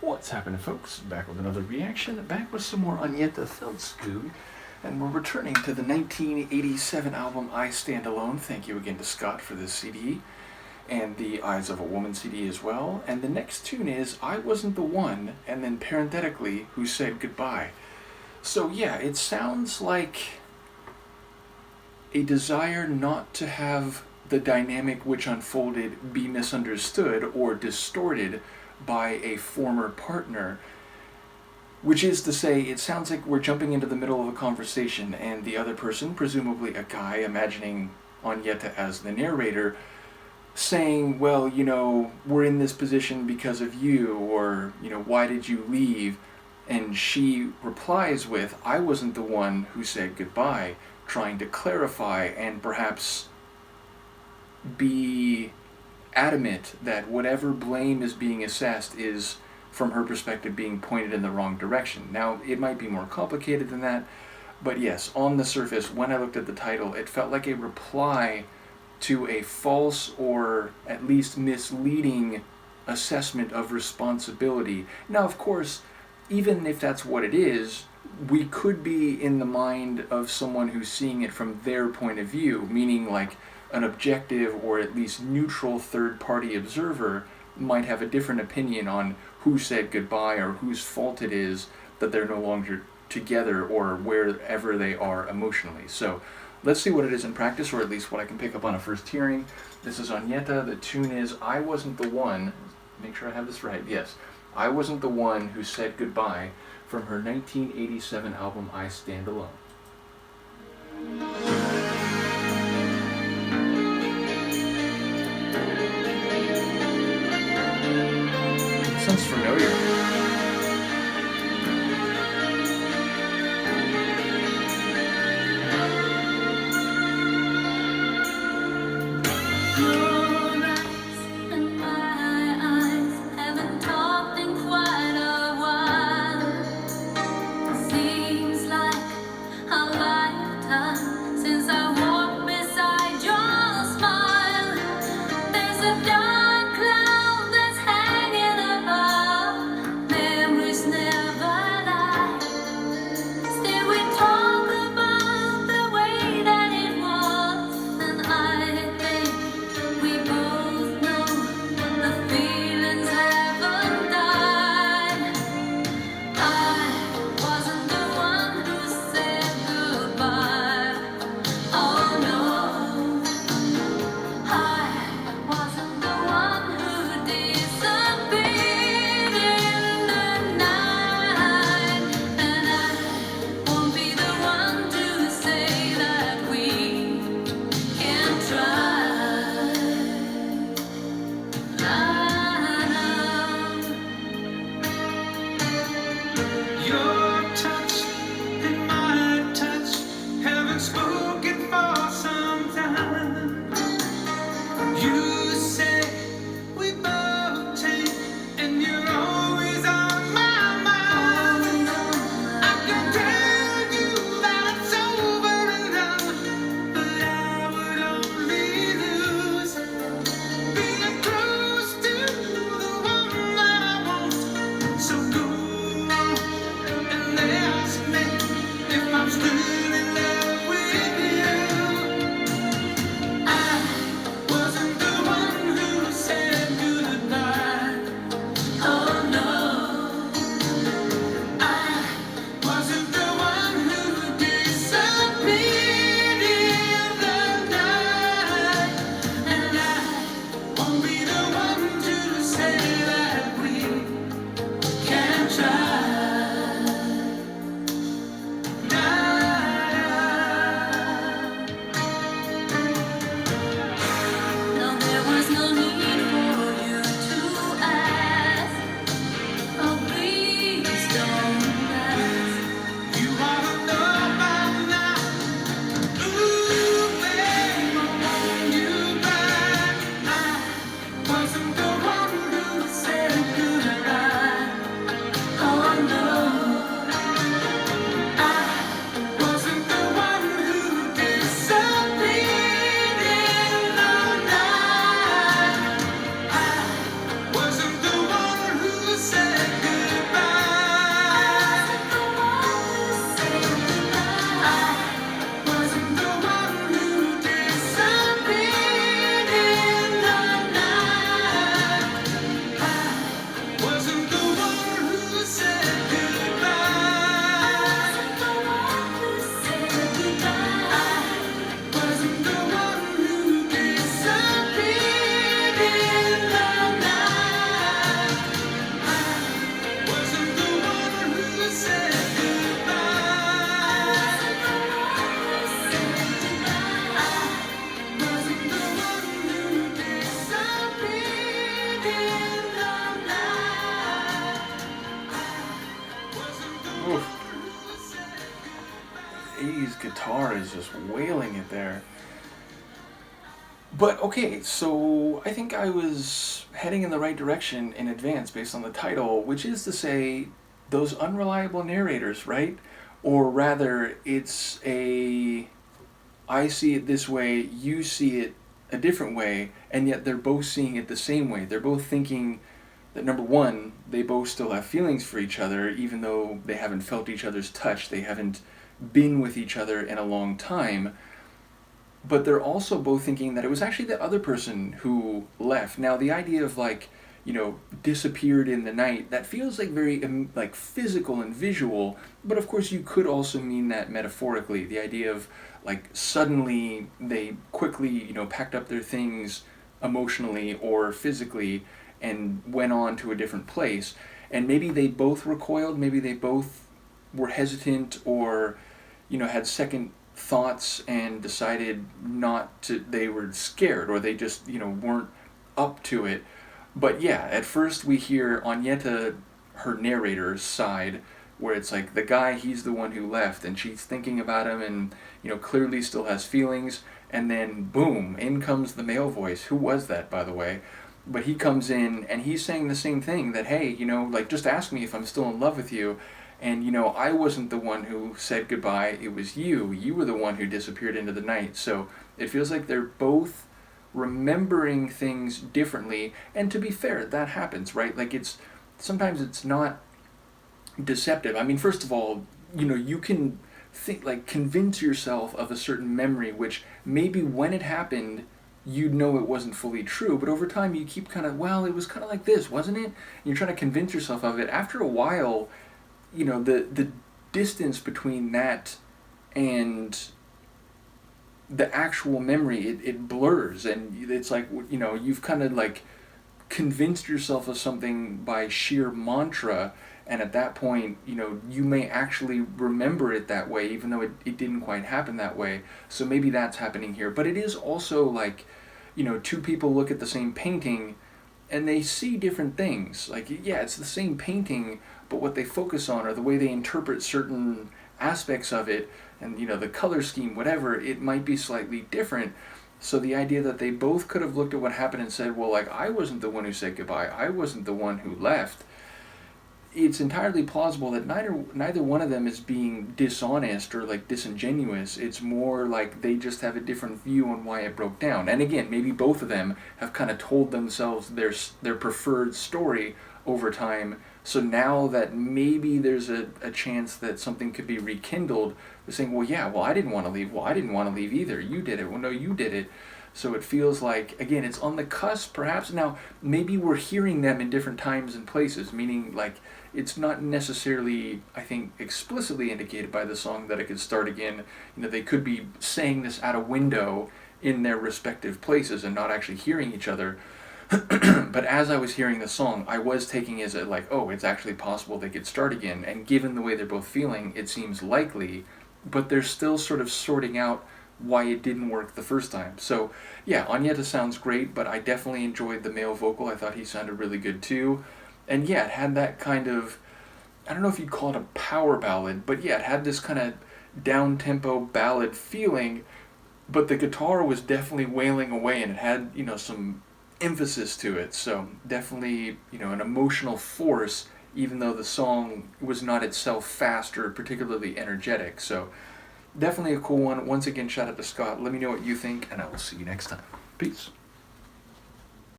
What's happening, folks? Back with another reaction, back with some more Agnetha Faltskog, and we're returning to the 1987 album I Stand Alone. Thank you again to Scott for this CD, and the Eyes of a Woman CD as well. And the next tune is I Wasn't the One, and then parenthetically, Who Said Goodbye. So yeah, it sounds like a desire not to have the dynamic which unfolded be misunderstood or distorted by a former partner, which is to say, it sounds like we're jumping into the middle of a conversation and the other person, presumably a guy, imagining Agnetha as the narrator, saying, well, you know, we're in this position because of you, or, you know, why did you leave? And she replies with, I wasn't the one who said goodbye, trying to clarify and perhaps be adamant that whatever blame is being assessed is, from her perspective, being pointed in the wrong direction. Now, it might be more complicated than that, but yes, on the surface, when I looked at the title, it felt like a reply to a false or at least misleading assessment of responsibility. Now, of course, even if that's what it is, we could be in the mind of someone who's seeing it from their point of view, meaning like an objective or at least neutral third-party observer might have a different opinion on who said goodbye or whose fault it is that they're no longer together or wherever they are emotionally. So let's see what it is in practice, or at least what I can pick up on a first hearing. This is Agnetha. The tune is I Wasn't the One. Make sure I have this right. Yes. I Wasn't the One Who Said Goodbye, from her 1987 album I Stand Alone. Sounds familiar. Seems like a lifetime since Lee's guitar is just wailing it there. But okay, so I think I was heading in the right direction in advance based on the title, which is to say, those unreliable narrators, right? Or rather, it's a I see it this way, you see it a different way, and yet they're both seeing it the same way. They're both thinking that, number one, they both still have feelings for each other, even though they haven't felt each other's touch, they haven't been with each other in a long time. But they're also both thinking that it was actually the other person who left. Now, the idea of disappeared in the night, that feels like very like physical and visual, but of course you could also mean that metaphorically. The idea of like suddenly they quickly, packed up their things emotionally or physically and went on to a different place. And maybe they both recoiled, maybe they both were hesitant or, had second thoughts and decided not to, they were scared or they just, weren't up to it. But yeah, at first we hear Agnetha, her narrator's side, where it's like the guy, he's the one who left and she's thinking about him and, clearly still has feelings. And then boom, in comes the male voice. Who was that, by the way? But he comes in and he's saying the same thing, that, hey, just ask me if I'm still in love with you. And, I wasn't the one who said goodbye, it was you. You were the one who disappeared into the night. So it feels like they're both remembering things differently. And to be fair, that happens, right? Like sometimes it's not deceptive. I mean, first of all, you can convince yourself of a certain memory, which maybe when it happened, you'd know it wasn't fully true, but over time you keep it was kind of like this, wasn't it? And you're trying to convince yourself of it. After a while, the distance between that and the actual memory, it blurs, and it's like, you've kind of convinced yourself of something by sheer mantra, and at that point, you may actually remember it that way, even though it didn't quite happen that way. So maybe that's happening here. But it is also two people look at the same painting and they see different things. It's the same painting, but what they focus on or the way they interpret certain aspects of it and, the color scheme, whatever, it might be slightly different. So the idea that they both could have looked at what happened and said, well, I wasn't the one who said goodbye, I wasn't the one who left, it's entirely plausible that neither one of them is being dishonest or disingenuous. It's more like they just have a different view on why it broke down. And again, maybe both of them have kind of told themselves their preferred story over time. So now that maybe there's a chance that something could be rekindled, they're saying, I didn't want to leave. Well, I didn't want to leave either. You did it. Well, no, you did it. So it feels like, again, it's on the cusp, perhaps. Now, maybe we're hearing them in different times and places, meaning it's not necessarily, I think, explicitly indicated by the song that it could start again. They could be saying this out a window in their respective places and not actually hearing each other. But as I was hearing the song, I was taking it as it's actually possible they could start again. And given the way they're both feeling, it seems likely, but they're still sort of sorting out why it didn't work the first time. So yeah, Agnetha sounds great, but I definitely enjoyed the male vocal. I thought he sounded really good too. And yeah, it had that kind of, I don't know if you'd call it a power ballad, but yeah, it had this kind of down-tempo ballad feeling, but the guitar was definitely wailing away and it had, some emphasis to it. So definitely, an emotional force, even though the song was not itself fast or particularly energetic. So definitely a cool one. Once again, shout out to Scott. Let me know what you think, and I will see you next time. Peace.